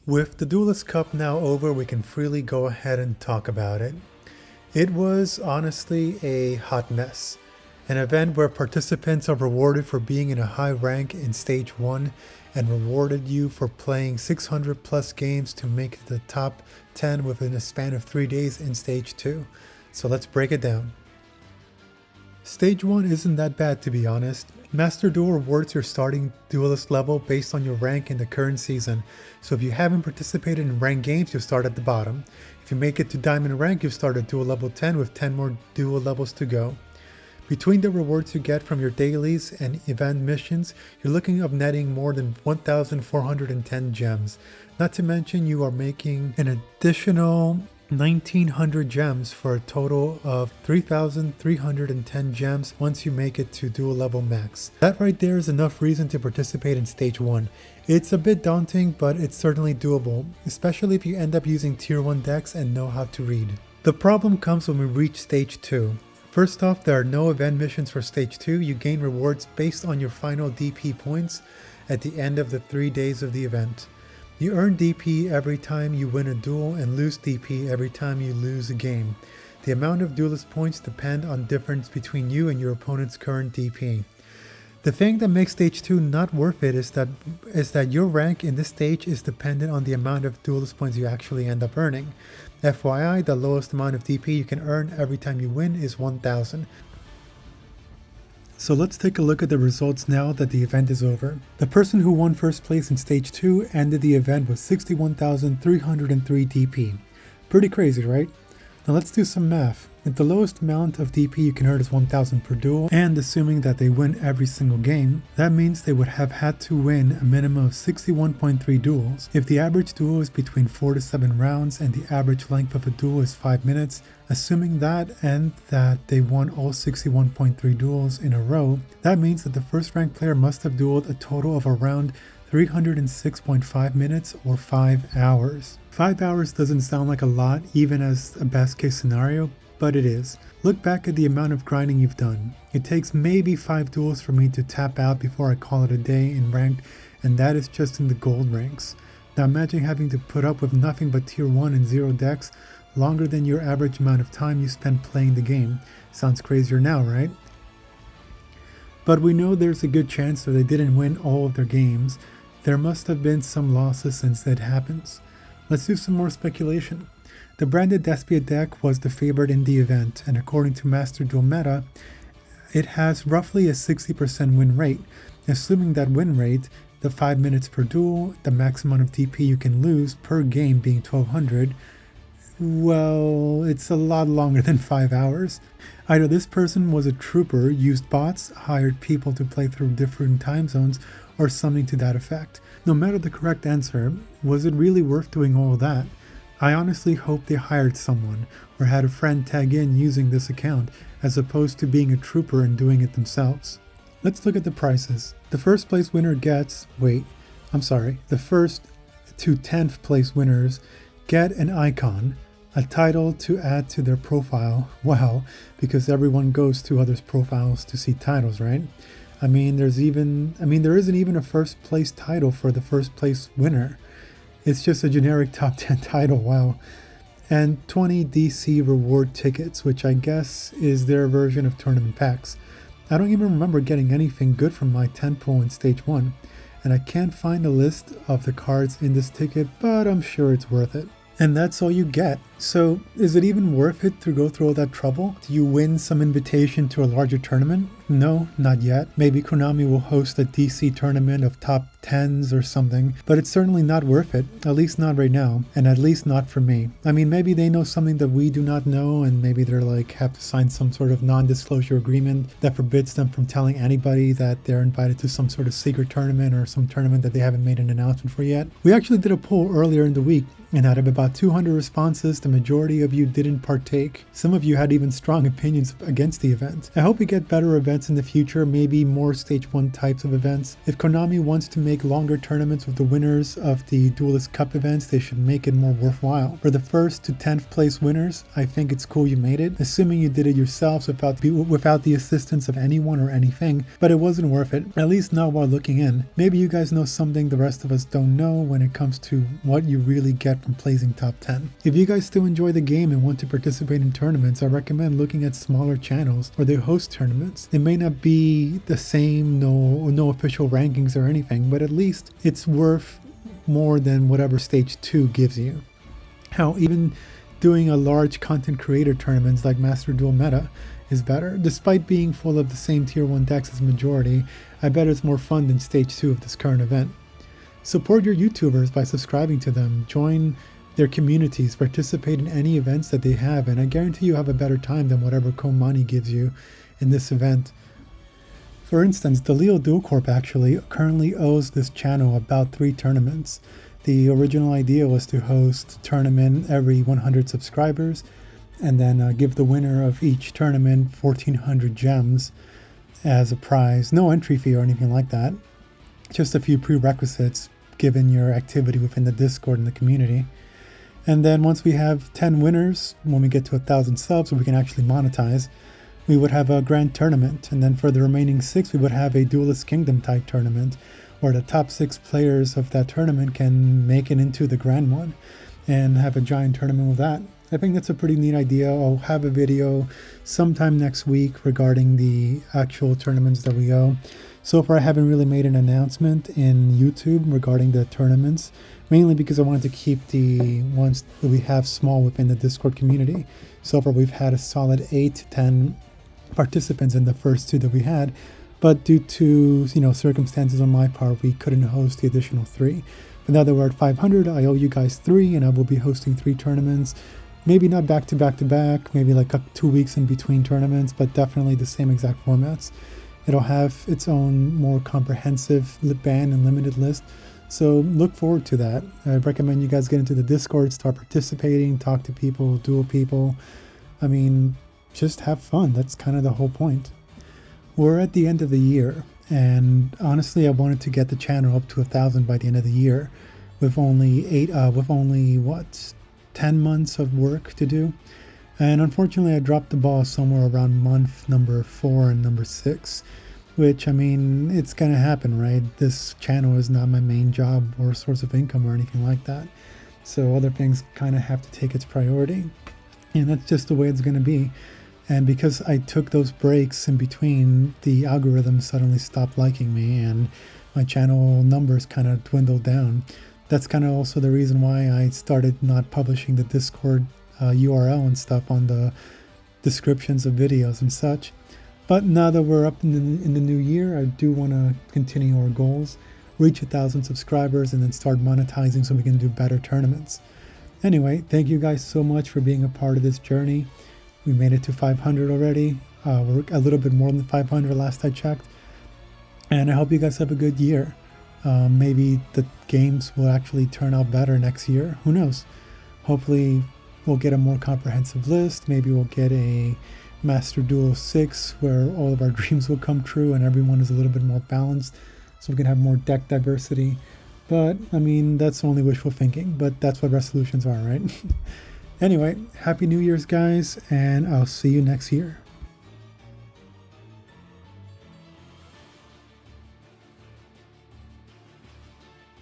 With the Duelist Cup now over, we can freely go ahead and talk about it. It was honestly a hot mess. An event where participants are rewarded for being in a high rank in Stage 1 and rewarded you for playing 600 plus games to make the top 10 within a span of 3 days in Stage 2. So let's break it down. Stage 1 isn't that bad, to be honest. Master Duel rewards your starting duelist level based on your rank in the current season, so if you haven't participated in ranked games, you'll start at the bottom. If you make it to diamond rank, you'll start at duel level 10 with 10 more duel levels to go. Between the rewards you get from your dailies and event missions, you're looking at netting more than 1,410 gems. Not to mention you are making an additional 1,900 gems for a total of 3,310 gems once you make it to duel level max. That right there is enough reason to participate in Stage 1. It's a bit daunting, but it's certainly doable, especially if you end up using tier 1 decks and know how to read. The problem comes when we reach Stage 2. First off, there are no event missions for Stage 2. You gain rewards based on your final DP points at the end of the 3 days of the event. You earn DP every time you win a duel and lose DP every time you lose a game. The amount of duelist points depend on difference between you and your opponent's current DP. The thing that makes Stage 2 not worth it is that your rank in this stage is dependent on the amount of duelist points you actually end up earning. FYI, the lowest amount of DP you can earn every time you win is 1,000. So let's take a look at the results now that the event is over. The person who won first place in Stage 2 ended the event with 61,303 DP. Pretty crazy, right? Now let's do some math. If the lowest amount of DP you can earn is 1,000 per duel, and assuming that they win every single game, that means they would have had to win a minimum of 61.3 duels. If the average duel is between 4 to 7 rounds and the average length of a duel is 5 minutes, assuming that and that they won all 61.3 duels in a row, that means that the first ranked player must have dueled a total of around 306.5 minutes or 5 hours. 5 hours doesn't sound like a lot even as a best case scenario, but it is. Look back at the amount of grinding you've done. It takes maybe 5 duels for me to tap out before I call it a day in ranked, and that is just in the gold ranks. Now imagine having to put up with nothing but tier 1 and 0 decks longer than your average amount of time you spend playing the game. Sounds crazier now, right? But we know there's a good chance that they didn't win all of their games. There must have been some losses since that happens. Let's do some more speculation. The branded Despia deck was the favorite in the event, and according to Master Duel Meta, it has roughly a 60% win rate. Assuming that win rate, the 5 minutes per duel, the max amount of DP you can lose per game being 1,200, well, it's a lot longer than 5 hours. Either this person was a trooper, used bots, hired people to play through different time zones, or something to that effect. No matter the correct answer, was it really worth doing all of that? I honestly hope they hired someone, or had a friend tag in using this account, as opposed to being a trooper and doing it themselves. Let's look at the prices. The first place winner gets, the first to 10th place winners get an icon, a title to add to their profile. Wow, because everyone goes to others' profiles to see titles, right? There isn't even a first place title for the first place winner. It's just a generic top 10 title, wow. And 20 DC reward tickets, which I guess is their version of tournament packs. I don't even remember getting anything good from my 10 pull in Stage 1, and I can't find a list of the cards in this ticket, but I'm sure it's worth it. And that's all you get. So is it even worth it to go through all that trouble? Do you win some invitation to a larger tournament? No, not yet. Maybe Konami will host a DC tournament of top 10s or something, but it's certainly not worth it, at least not right now, and at least not for me. Maybe they know something that we do not know, and maybe they're have to sign some sort of non-disclosure agreement that forbids them from telling anybody that they're invited to some sort of secret tournament or some tournament that they haven't made an announcement for yet. We actually did a poll earlier in the week, and out of about 200 responses, the the majority of you didn't partake. Some of you had even strong opinions against the event. I hope we get better events in the future, maybe more Stage 1 types of events. If Konami wants to make longer tournaments with the winners of the Duelist Cup events, they should make it more worthwhile. For the 1st to 10th place winners, I think it's cool you made it, assuming you did it yourselves without the assistance of anyone or anything, but it wasn't worth it, at least not while looking in. Maybe you guys know something the rest of us don't know when it comes to what you really get from placing top 10. If you guys still enjoy the game and want to participate in tournaments, I recommend looking at smaller channels where they host tournaments. It may not be the same, no official rankings or anything, but at least it's worth more than whatever Stage 2 gives you. How even doing a large content creator tournaments like Master Duel Meta is better. Despite being full of the same tier 1 decks as majority, I bet it's more fun than Stage 2 of this current event. Support your YouTubers by subscribing to them, join their communities, participate in any events that they have, and I guarantee you have a better time than whatever Konami gives you in this event. For instance, the Leo Duel Corp actually currently owes this channel about 3 tournaments. The original idea was to host a tournament every 100 subscribers, and then give the winner of each tournament 1,400 gems as a prize. No entry fee or anything like that. Just a few prerequisites given your activity within the Discord and the community. And then once we have 10 winners, when we get to 1,000 subs, we can actually monetize, we would have a grand tournament. And then for the remaining 6, we would have a Duelist Kingdom type tournament, where the top 6 players of that tournament can make it into the grand one and have a giant tournament with that. I think that's a pretty neat idea. I'll have a video sometime next week regarding the actual tournaments that we owe. So far I haven't really made an announcement in YouTube regarding the tournaments, mainly because I wanted to keep the ones that we have small within the Discord community. So far we've had a solid 8 to 10 participants in the first 2 that we had, but due to circumstances on my part, we couldn't host the additional 3. But now that we're at 500, I owe you guys 3, and I will be hosting 3 tournaments. Maybe not back to back, maybe like 2 weeks in between tournaments, but definitely the same exact formats. It'll have its own more comprehensive ban and limited list, so look forward to that. I recommend you guys get into the Discord, start participating, talk to people, duel people. I mean, just have fun. That's kind of the whole point. We're at the end of the year, and honestly, I wanted to get the channel up to 1,000 by the end of the year, with only 10 months of work to do. And unfortunately, I dropped the ball somewhere around month number 4 and number 6, which, I mean, it's gonna happen, right? This channel is not my main job or source of income or anything like that. So other things kind of have to take its priority, and that's just the way it's gonna be. And because I took those breaks in between, the algorithm suddenly stopped liking me and my channel numbers kind of dwindled down. That's kind of also the reason why I started not publishing the Discord URL and stuff on the descriptions of videos and such. But now that we're up in the new year, I do want to continue our goals, reach 1,000 subscribers, and then start monetizing so we can do better tournaments. Anyway, thank you guys so much for being a part of this journey. We made it to 500 already. We're a little bit more than 500 last I checked. And I hope you guys have a good year. Maybe the games will actually turn out better next year. Who knows? Hopefully we'll get a more comprehensive list. Maybe we'll get a Master Duel 6 where all of our dreams will come true and everyone is a little bit more balanced, so we can have more deck diversity. But I mean, that's only wishful thinking, but that's what resolutions are, right? Anyway, Happy New Year's, guys, and I'll see you next year.